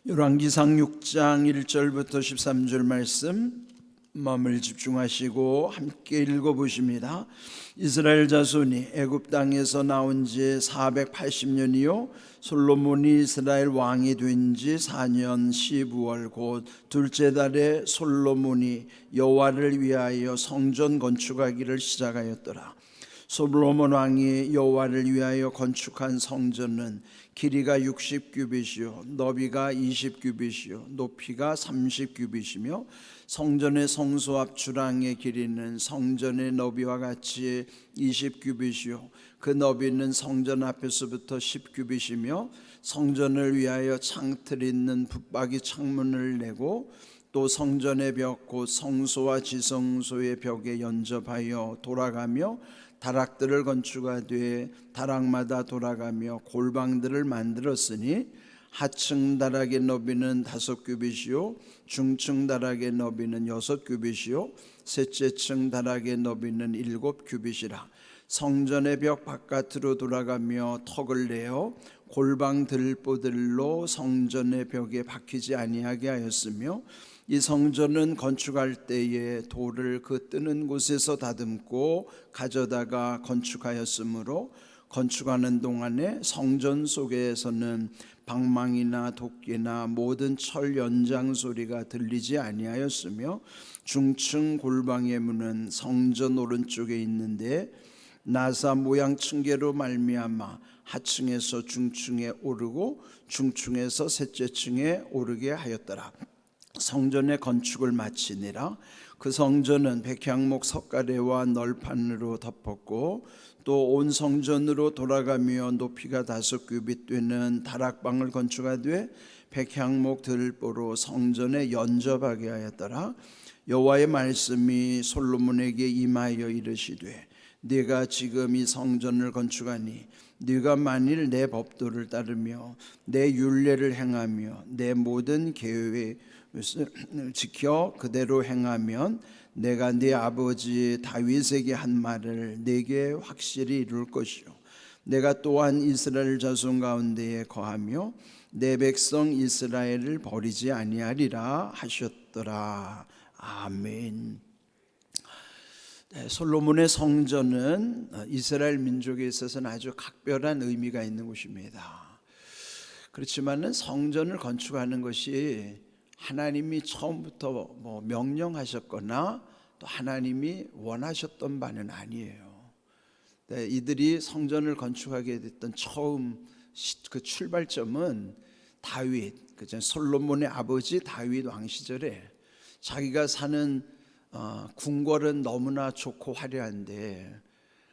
열왕기상 6장 1절부터 13절 말씀 마음을 집중하시고 함께 읽어보십니다. 이스라엘 자손이 애굽 땅에서 나온 지 480년이요 솔로몬이 이스라엘 왕이 된 지 4년 12월 곧 둘째 달에 솔로몬이 여호와를 위하여 성전 건축하기를 시작하였더라. 솔로몬 왕이 여호와를 위하여 건축한 성전은 길이가 60규빗이요 너비가 20규빗이요 높이가 30규빗이며 성전의 성소 앞 주랑의 길이는 성전의 너비와 같이 20규빗이요 그 너비는 성전 앞에서부터 10규빗이며 성전을 위하여 창틀 있는 붙박이 창문을 내고 또 성전의 벽 곧 성소와 지성소의 벽에 연접하여 돌아가며 다락들을 건축하되 다락마다 돌아가며 골방들을 만들었으니 하층 다락의 너비는 5규빗이요 중층 다락의 너비는 6규빗이요 셋째 층 다락의 너비는 7규빗이라. 성전의 벽 바깥으로 돌아가며 턱을 내어 골방 들보들로 성전의 벽에 박히지 아니하게 하였으며 이 성전은 건축할 때에 돌을 그 뜨는 곳에서 다듬고 가져다가 건축하였으므로 건축하는 동안에 성전 속에서는 방망이나 도끼나 모든 철 연장 소리가 들리지 아니하였으며 중층 골방의 문은 성전 오른쪽에 있는데 나사 모양 층계로 말미암아 하층에서 중층에 오르고 중층에서 셋째 층에 오르게 하였더라. 성전의 건축을 마치니라. 그 성전은 백향목 석가래와 널판으로 덮었고 또 온 성전으로 돌아가며 높이가 5규빗 되는 다락방을 건축하되 백향목 들보로 성전에 연접하게 하였더라. 여호와의 말씀이 솔로몬에게 임하여 이르시되 네가 지금 이 성전을 건축하니 네가 만일 내 법도를 따르며 내 율례를 행하며 내 모든 계획을 지켜 그대로 행하면 내가 네 아버지 다윗에게 한 말을 네게 확실히 이룰 것이요 내가 또한 이스라엘 자손 가운데에 거하며 내 백성 이스라엘을 버리지 아니하리라 하셨더라. 아멘. 솔로몬의 성전은 이스라엘 민족에 있어서는 아주 각별한 의미가 있는 곳입니다. 그렇지만은 성전을 건축하는 것이 하나님이 처음부터 명령하셨거나 또 하나님이 원하셨던 바는 아니에요. 이들이 성전을 건축하게 됐던 처음 그 출발점은 다윗, 솔로몬의 아버지 다윗 왕 시절에 자기가 사는 궁궐은 너무나 좋고 화려한데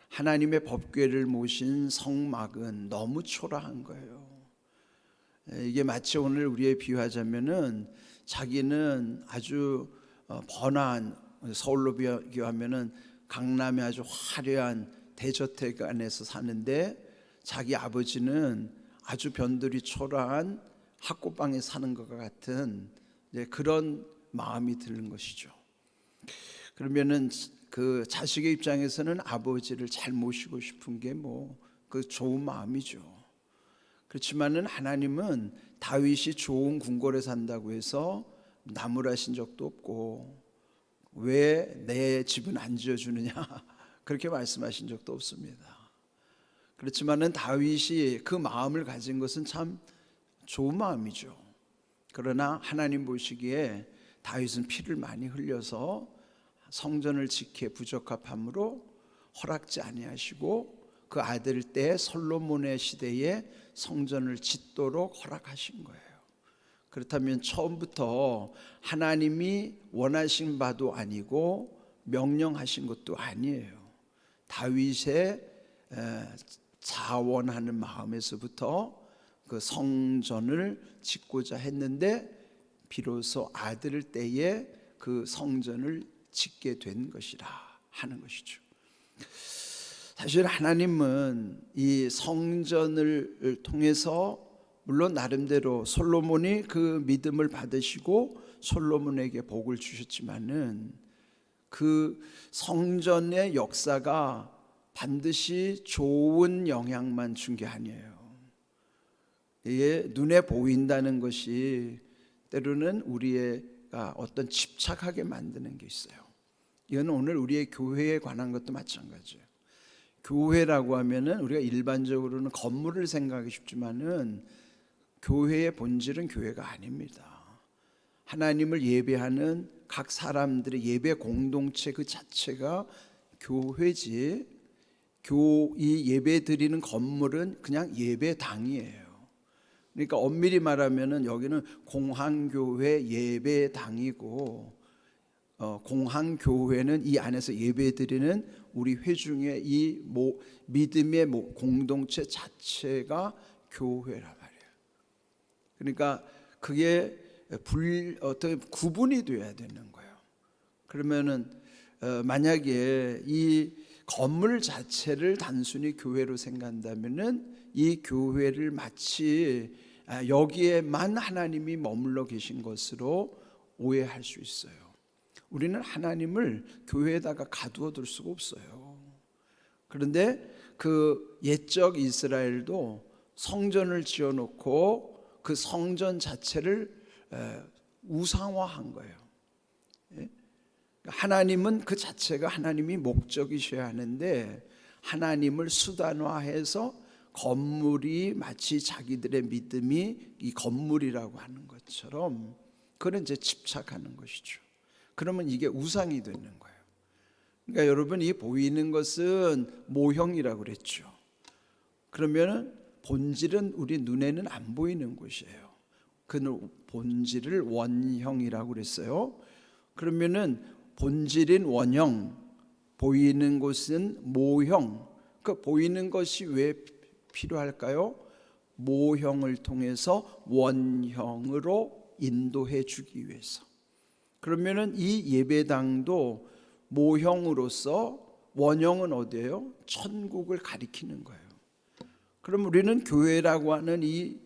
하나님의 법궤를 모신 성막은 너무 초라한 거예요. 이게 마치 오늘 우리의 비유하자면은 자기는 아주 번화한, 서울로 비유하면은 강남의 아주 화려한 대저택 안에서 사는데 자기 아버지는 아주 변들이 초라한 학고방에 사는 것과 같은 그런 마음이 드는 것이죠. 그러면은 그 자식의 입장에서는 아버지를 잘 모시고 싶은 게 그 좋은 마음이죠. 그렇지만은 하나님은 다윗이 좋은 궁궐에 산다고 해서 나무라신 적도 없고 왜 내 집은 안 지어주느냐 그렇게 말씀하신 적도 없습니다. 그렇지만은 다윗이 그 마음을 가진 것은 참 좋은 마음이죠. 그러나 하나님 보시기에 다윗은 피를 많이 흘려서 성전을 지키에 부적합함으로 허락지 아니하시고 그 아들 때 솔로몬의 시대에 성전을 짓도록 허락하신 거예요. 그렇다면 처음부터 하나님이 원하신 바도 아니고 명령하신 것도 아니에요. 다윗의 자원하는 마음에서부터 그 성전을 짓고자 했는데 비로소 아들 때에 그 성전을 짓게 된 것이라 하는 것이죠. 사실 하나님은 이 성전을 통해서 물론 나름대로 솔로몬이 그 믿음을 받으시고 솔로몬에게 복을 주셨지만은 그 성전의 역사가 반드시 좋은 영향만 준 게 아니에요. 이게 눈에 보인다는 것이 때로는 우리가 어떤 집착하게 만드는 게 있어요. 이건 오늘 우리의 교회에 관한 것도 마찬가지예요. 교회라고 하면은 우리가 일반적으로는 건물을 생각하기 쉽지만은 교회의 본질은 교회가 아닙니다. 하나님을 예배하는 각 사람들의 예배 공동체 그 자체가 교회지, 이 예배 드리는 건물은 그냥 예배당이에요. 그러니까 엄밀히 말하면은 여기는 공항교회 예배당이고, 공항교회는 이 안에서 예배드리는 우리 회중의 이 믿음의 공동체 자체가 교회란 말이에요. 그러니까 그게 어떤 구분이 돼야 되는 거예요. 그러면은 만약에 이 건물 자체를 단순히 교회로 생각한다면은 이 교회를 마치 여기에만 하나님이 머물러 계신 것으로 오해할 수 있어요. 우리는 하나님을 교회에다가 가두어 둘 수가 없어요. 그런데 그 옛적 이스라엘도 성전을 지어놓고 그 성전 자체를 우상화한 거예요. 하나님은 그 자체가 하나님이 목적이셔야 하는데 하나님을 수단화해서 건물이 마치 자기들의 믿음이 이 건물이라고 하는 것처럼 그런 이제 집착하는 것이죠. 그러면 이게 우상이 되는 거예요. 그러니까 여러분, 이 보이는 것은 모형이라고 그랬죠. 그러면 본질은 우리 눈에는 안 보이는 것이에요. 그 본질을 원형이라고 그랬어요. 그러면은 본질인 원형, 보이는 것은 모형. 그 보이는 것이 왜 필요할까요? 모형을 통해서 원형으로 인도해 주기 위해서. 그러면은 이 예배당도 모형으로서, 원형은 어디예요? 천국을 가리키는 거예요. 그럼 우리는 교회라고 하는 이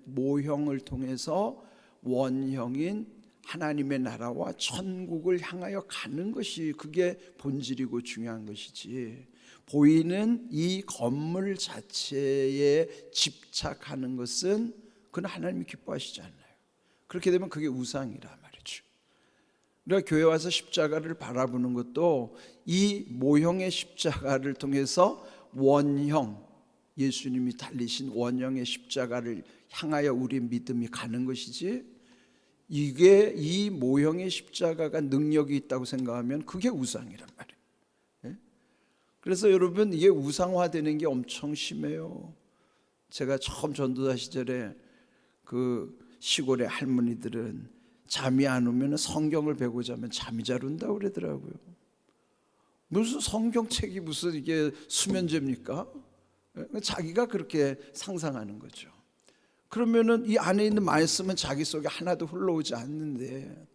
모형을 통해서 원형인 하나님의 나라와 천국을 향하여 가는 것이 그게 본질이고 중요한 것이지, 보이는 이 건물 자체에 집착하는 것은 그건 하나님이 기뻐하시지 않아요. 그렇게 되면 그게 우상이란 말이죠. 우리가 교회 와서 십자가를 바라보는 것도 이 모형의 십자가를 통해서 원형, 예수님이 달리신 원형의 십자가를 향하여 우리 믿음이 가는 것이지, 이게 이 모형의 십자가가 능력이 있다고 생각하면 그게 우상이란 말이에요. 그래서 여러분, 이게 우상화되는 게 엄청 심해요. 제가 처음 전도사 시절에 그 시골의 할머니들은 잠이 안 오면 성경을 베고 자면 잠이 잘 온다고 그러더라고요. 무슨 성경책이 무슨 이게 수면제입니까? 자기가 그렇게 상상하는 거죠. 그러면은 이 안에 있는 말씀은 자기 속에 하나도 흘러오지 않는데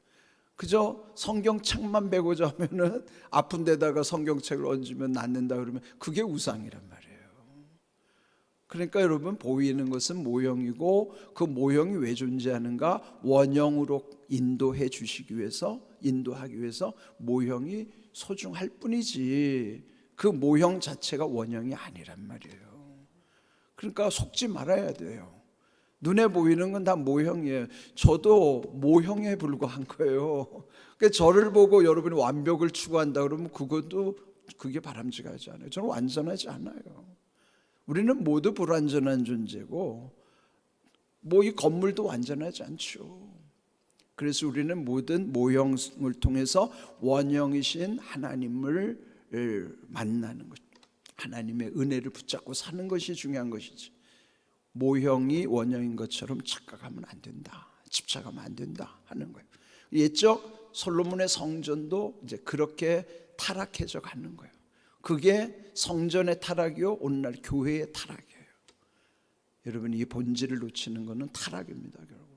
그저 성경책만 베고 자면은 아픈 데다가 성경책을 얹으면 낫는다 그러면 그게 우상이란 말이에요. 그러니까 여러분, 보이는 것은 모형이고 그 모형이 왜 존재하는가? 원형으로 인도해 주시기 위해서, 인도하기 위해서 모형이 소중할 뿐이지 그 모형 자체가 원형이 아니란 말이에요. 그러니까 속지 말아야 돼요. 눈에 보이는 건 다 모형이에요. 저도 모형에 불과한 거예요. 그러니까 저를 보고 여러분이 완벽을 추구한다 그러면 그게 바람직하지 않아요. 저는 완전하지 않아요. 우리는 모두 불완전한 존재고 이 건물도 완전하지 않죠. 그래서 우리는 모든 모형을 통해서 원형이신 하나님을 만나는 것, 하나님의 은혜를 붙잡고 사는 것이 중요한 것이지, 모형이 원형인 것처럼 착각하면 안 된다, 집착하면 안 된다 하는 거예요. 옛적 솔로몬의 성전도 이제 그렇게 타락해져 가는 거예요. 그게 성전의 타락이요, 오늘날 교회의 타락이에요. 여러분, 이 본질을 놓치는 것은 타락입니다, 결국.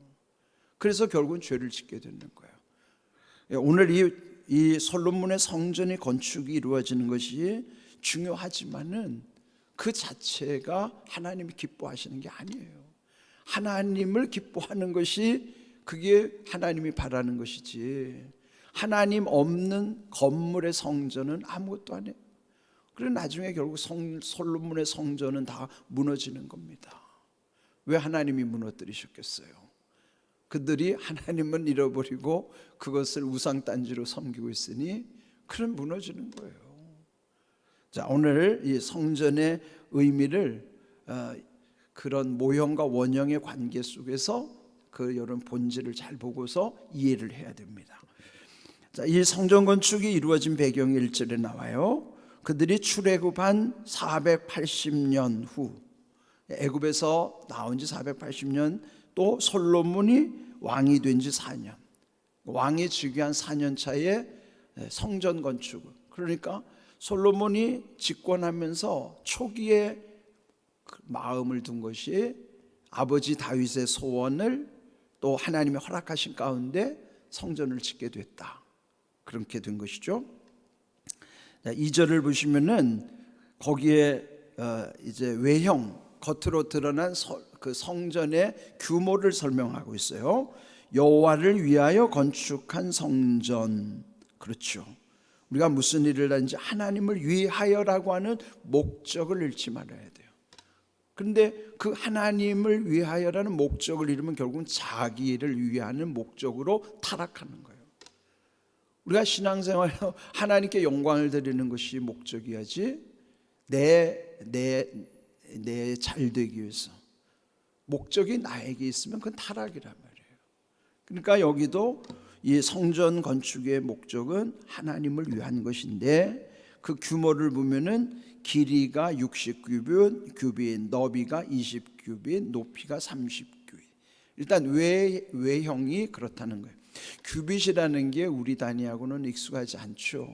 그래서 결국은 죄를 짓게 되는 거예요. 오늘 이 솔로몬의 성전의 건축이 이루어지는 것이 중요하지만은 그 자체가 하나님이 기뻐하시는 게 아니에요. 하나님을 기뻐하는 것이 그게 하나님이 바라는 것이지, 하나님 없는 건물의 성전은 아무것도 아니에요. 그래서 나중에 결국 솔로몬의 성전은 다 무너지는 겁니다. 왜 하나님이 무너뜨리셨겠어요? 그들이 하나님은 잃어버리고 그것을 우상단지로 섬기고 있으니 그럼 무너지는 거예요. 자, 오늘 이 성전의 의미를 그런 모형과 원형의 관계 속에서 그 이런 본질을 잘 보고서 이해를 해야 됩니다. 자, 이 성전 건축이 이루어진 배경이 1절에 나와요. 그들이 출애굽한 480년 후, 애굽에서 나온 지 480년, 또 솔로몬이 왕이 된 지 4년, 왕이 즉위한 4년 차에 성전 건축, 그러니까 솔로몬이 집권하면서 초기에 마음을 둔 것이 아버지 다윗의 소원을 또 하나님이 허락하신 가운데 성전을 짓게 됐다, 그렇게 된 것이죠. 2절을 보시면은 거기에 이제 외형, 겉으로 드러난 그 성전의 규모를 설명하고 있어요. 여호와를 위하여 건축한 성전. 그렇죠. 우리가 무슨 일을 하는지 하나님을 위하여라고 하는 목적을 잃지 말아야 돼요. 그런데 그 하나님을 위하여라는 목적을 잃으면 결국은 자기를 위하는 목적으로 타락하는 거예요. 우리가 신앙생활로 하나님께 영광을 드리는 것이 목적이야지 내 잘되기 위해서 목적이 나에게 있으면 그건 타락이란 말이에요. 그러니까 여기도 이 성전 건축의 목적은 하나님을 위한 것인데 그 규모를 보면은 길이가 60규빗, 너비가 20규빗, 높이가 30규빗. 일단 외형이 그렇다는 거예요. 규빗이라는 게 우리 단위하고는 익숙하지 않죠.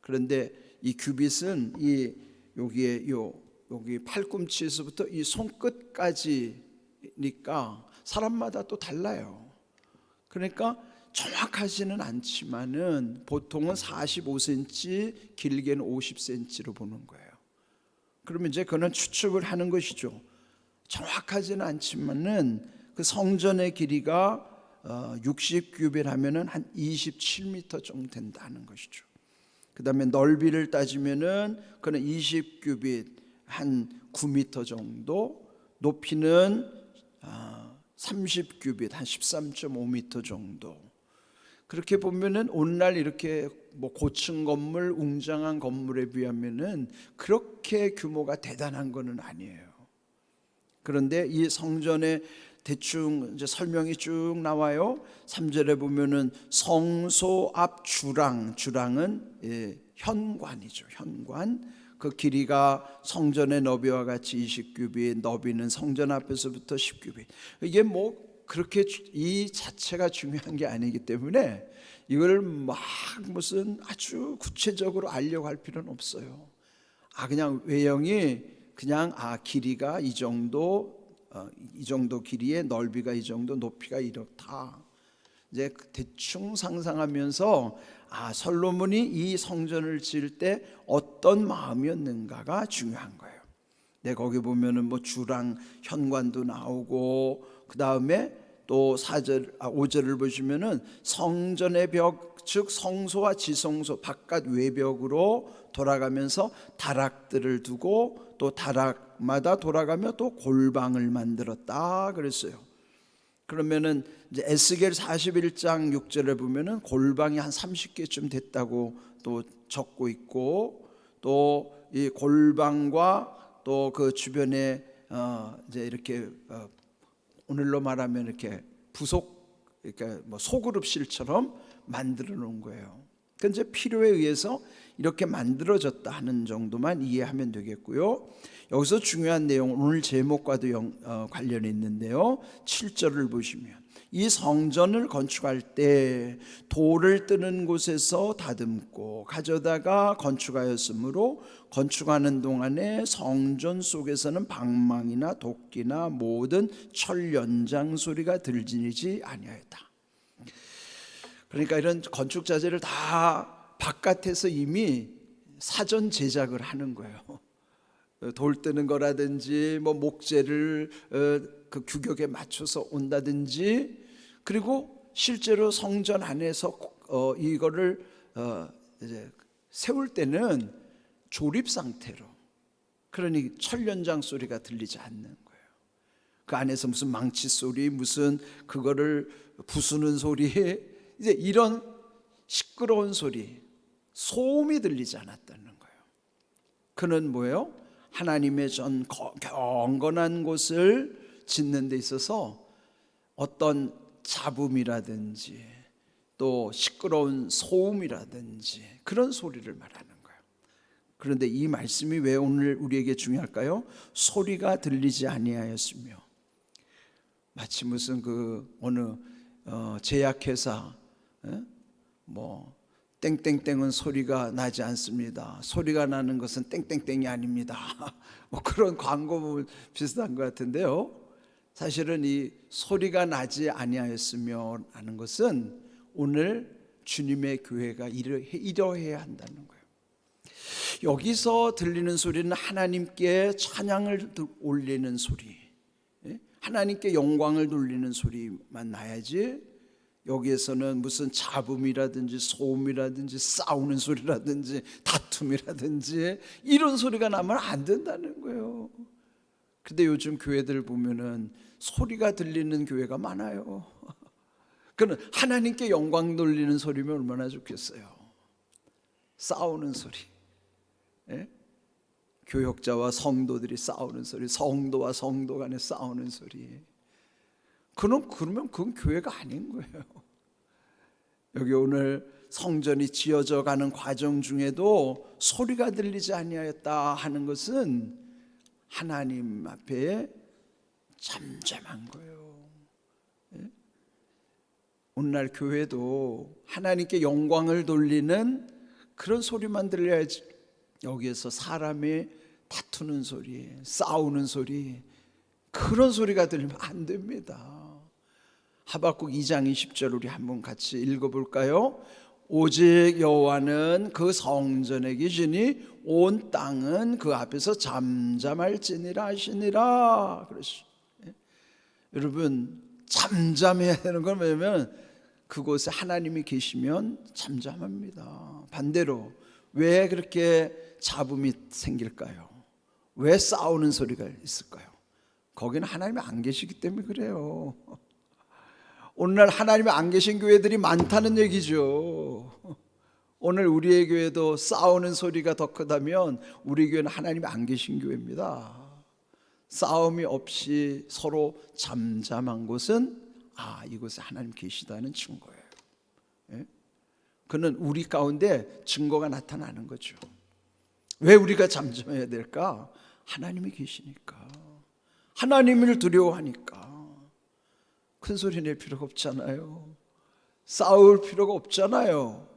그런데 이 규빗은 이 여기 팔꿈치에서부터 이 손끝까지니까 사람마다 또 달라요. 그러니까 정확하지는 않지만은 보통은 45cm, 길게는 50cm로 보는 거예요. 그러면 이제 그는 추측을 하는 것이죠. 정확하지는 않지만은 그 성전의 길이가 60규빗 하면은 한 27m 정도 된다는 것이죠. 그 다음에 넓이를 따지면은 그는 20규빗 한 9m 정도, 높이는 30규빗 한 13.5m 정도. 그렇게 보면은 오늘날 이렇게 뭐 고층 건물, 웅장한 건물에 비하면은 그렇게 규모가 대단한 거는 아니에요. 그런데 이 성전의 대충 이제 설명이 쭉 나와요. 3절에 보면은 성소 앞 주랑은 현관이죠. 현관. 그 길이가 성전의 너비와 같이 20규빗, 너비는 성전 앞에서부터 10규빗. 이게 뭐 그렇게 이 자체가 중요한 게 아니기 때문에 이걸 막 무슨 아주 구체적으로 알려고 할 필요는 없어요. 그냥 외형이 그냥 길이가 이 정도 길이에 넓이가 이 정도, 높이가 이렇다. 이제 대충 상상하면서 솔로몬이 이 성전을 지을 때 어떤 마음이었는가가 중요한 거예요. 네, 거기 보면은 뭐 주랑 현관도 나오고 그 다음에 또 5절을 보시면은 성전의 벽, 즉 성소와 지성소 바깥 외벽으로 돌아가면서 다락들을 두고 또 다락마다 돌아가며 또 골방을 만들었다 그랬어요. 그러면은 이제 에스겔 41장 6절에 보면은 골방이 한 30개쯤 됐다고 또 적고 있고, 또 이 골방과 또 그 주변에 이제 이렇게 오늘로 말하면 이렇게 그러니까 뭐 소그룹실처럼 만들어 놓은 거예요. 그 이제 필요에 의해서 이렇게 만들어졌다 하는 정도만 이해하면 되겠고요. 여기서 중요한 내용, 오늘 제목과도 관련이 있는데요. 7절을 보시면 이 성전을 건축할 때 돌을 뜨는 곳에서 다듬고 가져다가 건축하였으므로 건축하는 동안에 성전 속에서는 방망이나 도끼나 모든 철 연장 소리가 들리지 아니하였다. 그러니까 이런 건축 자재를 다 바깥에서 이미 사전 제작을 하는 거예요. 돌 뜨는 거라든지 뭐 목재를 그 규격에 맞춰서 온다든지, 그리고 실제로 성전 안에서 이거를 이제 세울 때는 조립 상태로, 그러니 철 연장 소리가 들리지 않는 거예요. 그 안에서 무슨 망치 소리, 무슨 그거를 부수는 소리, 이제 이런 시끄러운 소리, 소음이 들리지 않았다는 거예요. 그는 뭐예요? 하나님의 전 경건한 곳을 짓는 데 있어서 어떤 잡음이라든지 또 시끄러운 소음이라든지 그런 소리를 말하는 거예요. 그런데 이 말씀이 왜 오늘 우리에게 중요할까요? 소리가 들리지 아니하였으며, 마치 무슨 그 어느 제약회사 뭐 땡땡땡은 소리가 나지 않습니다. 소리가 나는 것은 땡땡땡이 아닙니다. 뭐 그런 광고 비슷한 것 같은데요. 사실은 이 소리가 나지 아니하였으며 하는 것은 오늘 주님의 교회가 이러해야 한다는 거예요. 여기서 들리는 소리는 하나님께 찬양을 올리는 소리, 하나님께 영광을 돌리는 소리만 나야지, 여기에서는 무슨 잡음이라든지 소음이라든지 싸우는 소리라든지 다툼이라든지 이런 소리가 나면 안 된다는 거예요. 근데 요즘 교회들 보면은 소리가 들리는 교회가 많아요. 그는 하나님께 영광 돌리는 소리면 얼마나 좋겠어요. 싸우는 소리, 교역자와 성도들이 싸우는 소리, 성도와 성도 간에 싸우는 소리, 그러면 그건 교회가 아닌 거예요. 여기 오늘 성전이 지어져 가는 과정 중에도 소리가 들리지 아니하였다 하는 것은 하나님 앞에 잠잠한 거예요. 오늘날 교회도 하나님께 영광을 돌리는 그런 소리만 들려야지, 여기에서 사람이 다투는 소리, 싸우는 소리, 그런 소리가 들리면 안 됩니다. 하박국 2장 20절 우리 한번 같이 읽어볼까요? 오직 여호와는 그 성전에 계시니 온 땅은 그 앞에서 잠잠할지니라 하시니라. 그러시죠. 여러분, 잠잠해야 되는 건 뭐냐면 그곳에 하나님이 계시면 잠잠합니다. 반대로 왜 그렇게 잡음이 생길까요? 왜 싸우는 소리가 있을까요? 거기는 하나님이 안 계시기 때문에 그래요. 오늘날 하나님이 안 계신 교회들이 많다는 얘기죠. 오늘 우리의 교회도 싸우는 소리가 더 크다면 우리 교회는 하나님이 안 계신 교회입니다. 싸움이 없이 서로 잠잠한 곳은 이곳에 하나님 계시다는 증거예요. 그는 우리 가운데 증거가 나타나는 거죠. 왜 우리가 잠잠해야 될까? 하나님이 계시니까, 하나님을 두려워하니까. 큰 소리 낼 필요가 없잖아요. 싸울 필요가 없잖아요.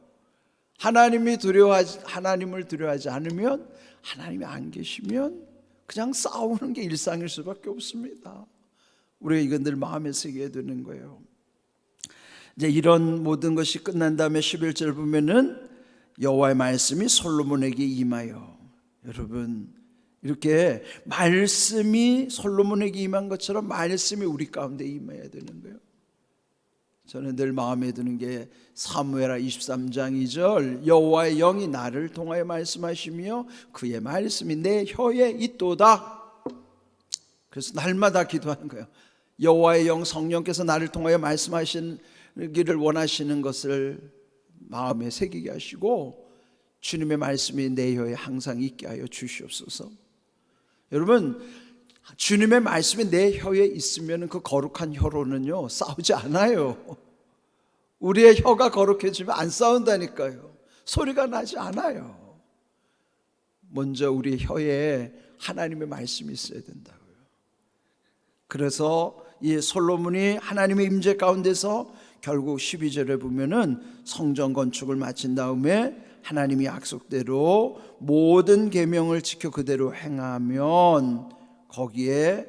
하나님을 두려워하지 않으면, 하나님이 안 계시면 그냥 싸우는 게 일상일 수밖에 없습니다. 우리가 이건 늘 마음에 새겨야 되는 거예요. 이제 이런 모든 것이 끝난 다음에 11절 보면은 여호와의 말씀이 솔로몬에게 임하여, 여러분, 이렇게 말씀이 솔로몬에게 임한 것처럼 말씀이 우리 가운데 임해야 되는 거예요. 저는 늘 마음에 드는 게 사무엘하 23장 2절, 여호와의 영이 나를 통하여 말씀하시며 그의 말씀이 내 혀에 있도다. 그래서 날마다 기도하는 거예요. 여호와의 영, 성령께서 나를 통하여 말씀하시기를 원하시는 것을 마음에 새기게 하시고 주님의 말씀이 내 혀에 항상 있게 하여 주시옵소서. 여러분, 주님의 말씀이 내 혀에 있으면 그 거룩한 혀로는요 싸우지 않아요. 우리의 혀가 거룩해지면 안 싸운다니까요. 소리가 나지 않아요. 먼저 우리 혀에 하나님의 말씀이 있어야 된다고요. 그래서 이 솔로몬이 하나님의 임재 가운데서 결국 12절에 보면은 성전 건축을 마친 다음에 하나님이 약속대로 모든 계명을 지켜 그대로 행하면, 거기에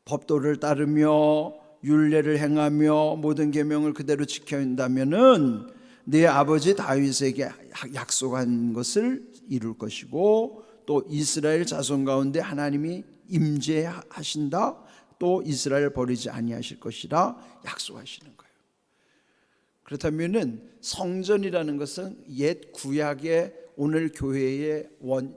법도를 따르며 율례를 행하며 모든 계명을 그대로 지켜 한다면은 네 아버지 다윗에게 약속한 것을 이룰 것이고, 또 이스라엘 자손 가운데 하나님이 임재하신다, 또 이스라엘 버리지 아니하실 것이라 약속하시는 거예요. 그렇다면은 성전이라는 것은 옛 구약의 오늘 교회의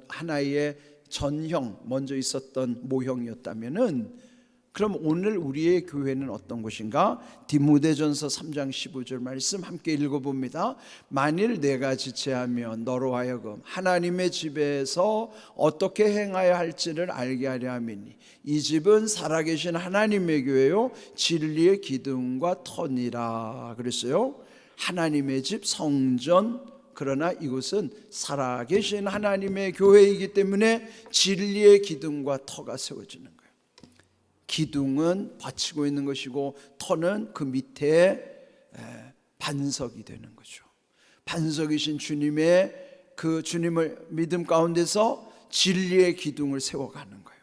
하나의 전형 먼저 있었던 모형이었다면은 그럼 오늘 우리의 교회는 어떤 곳인가? 디모데전서 3장 15절 말씀 함께 읽어봅니다. 만일 내가 지체하면 너로 하여금 하나님의 집에서 어떻게 행하여 할지를 알게 하려 함이니 이 집은 살아계신 하나님의 교회요 진리의 기둥과 터니라 그랬어요. 하나님의 집 성전, 그러나 이곳은 살아계신 하나님의 교회이기 때문에 진리의 기둥과 터가 세워지는 거예요. 기둥은 받치고 있는 것이고 터는 그 밑에 반석이 되는 거죠. 반석이신 주님의 그 주님을 믿음 가운데서 진리의 기둥을 세워가는 거예요.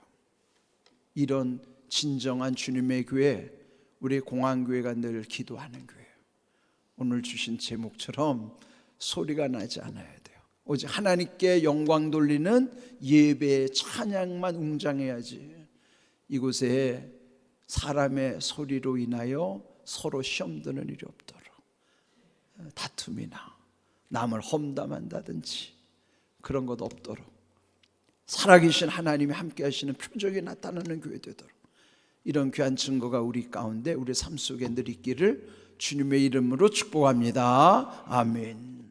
이런 진정한 주님의 교회, 우리 공항교회가 늘 기도하는 교회예요. 오늘 주신 제목처럼 소리가 나지 않아야 돼요. 오직 하나님께 영광 돌리는 예배의 찬양만 웅장해야지. 이곳에 사람의 소리로 인하여 서로 시험 드는 일이 없도록, 다툼이나 남을 험담한다든지 그런 것 없도록, 살아계신 하나님이 함께 하시는 표적이 나타나는 교회 되도록, 이런 귀한 증거가 우리 가운데 우리 삶 속에 늘 있기를 주님의 이름으로 축복합니다. 아멘.